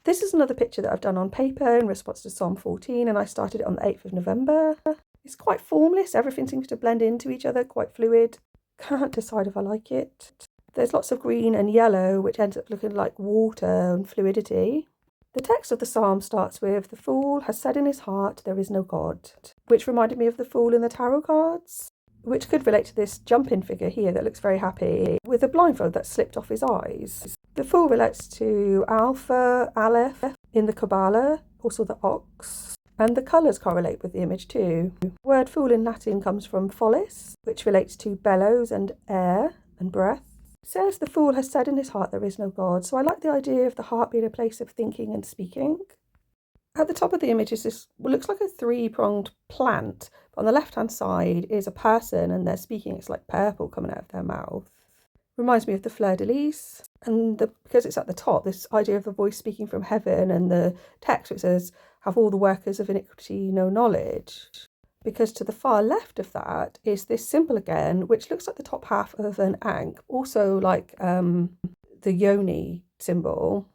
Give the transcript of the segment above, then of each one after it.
This is another picture that I've done on paper in response to Psalm 14, and I started it on the 8th of November. It's quite formless, everything seems to blend into each other, quite fluid. Can't decide if I like it. There's lots of green and yellow, which ends up looking like water and fluidity. The text of the psalm starts with, "The fool has said in his heart, there is no God," which reminded me of the fool in the tarot cards, which could relate to this jumping figure here that looks very happy, with a blindfold that slipped off his eyes. The fool relates to Alpha, Aleph in the Kabbalah, also the ox, and the colours correlate with the image too. The word fool in Latin comes from follis, which relates to bellows and air and breath. It says the fool has said in his heart there is no God, so I like the idea of the heart being a place of thinking and speaking. At the top of the image is this, what looks like a three-pronged plant. On the left-hand side is a person and they're speaking, it's like purple coming out of their mouth. Reminds me of the fleur-de-lis. And because it's at the top, this idea of a voice speaking from heaven, and the text which says, "Have all the workers of iniquity no knowledge?" Because to the far left of that is this symbol again, which looks like the top half of an ankh, also like the yoni symbol,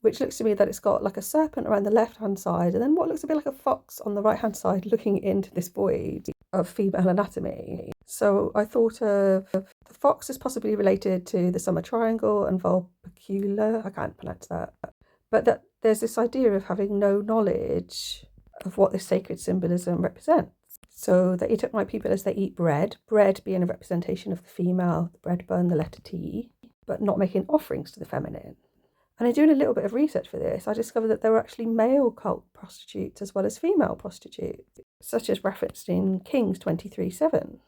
which looks to me that it's got like a serpent around the left-hand side, and then what looks a bit like a fox on the right-hand side looking into this void of female anatomy. So I thought of the fox as possibly related to the summer triangle and Vulpecula, I can't pronounce that, but that there's this idea of having no knowledge of what this sacred symbolism represents. So they eat up my people as they eat bread, bread being a representation of the female, the bread bun, the letter T, but not making offerings to the feminine. And in doing a little bit of research for this, I discovered that there were actually male cult prostitutes as well as female prostitutes, such as referenced in Kings 23:7.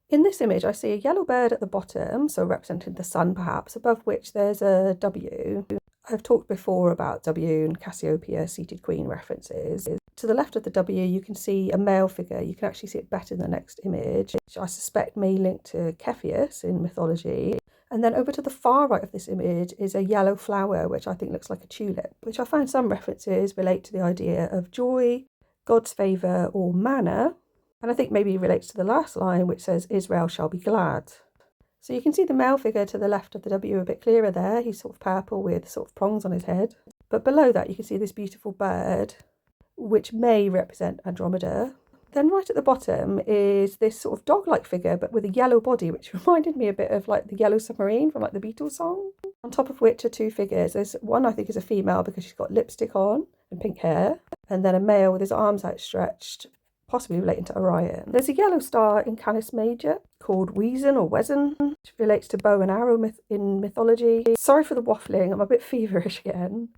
In this image, I see a yellow bird at the bottom, so representing the sun perhaps, above which there's a W. I've talked before about W and Cassiopeia, seated queen references. To the left of the W, you can see a male figure. You can actually see it better in the next image, which I suspect may link to Cepheus in mythology. And then over to the far right of this image is a yellow flower, which I think looks like a tulip, which I found some references relate to the idea of joy, God's favour, or manna. And I think maybe relates to the last line, which says, "Israel shall be glad." So you can see the male figure to the left of the W a bit clearer there. He's sort of purple with sort of prongs on his head. But below that, you can see this beautiful bird, which may represent Andromeda. Then right at the bottom is this sort of dog-like figure, but with a yellow body, which reminded me a bit of like the Yellow Submarine from like the Beatles song. On top of which are two figures. There's one I think is a female because she's got lipstick on and pink hair, and then a male with his arms outstretched, possibly relating to Orion. There's a yellow star in Canis Major called Wezen or Wezen, which relates to bow and arrow in mythology. Sorry for the waffling, I'm a bit feverish again.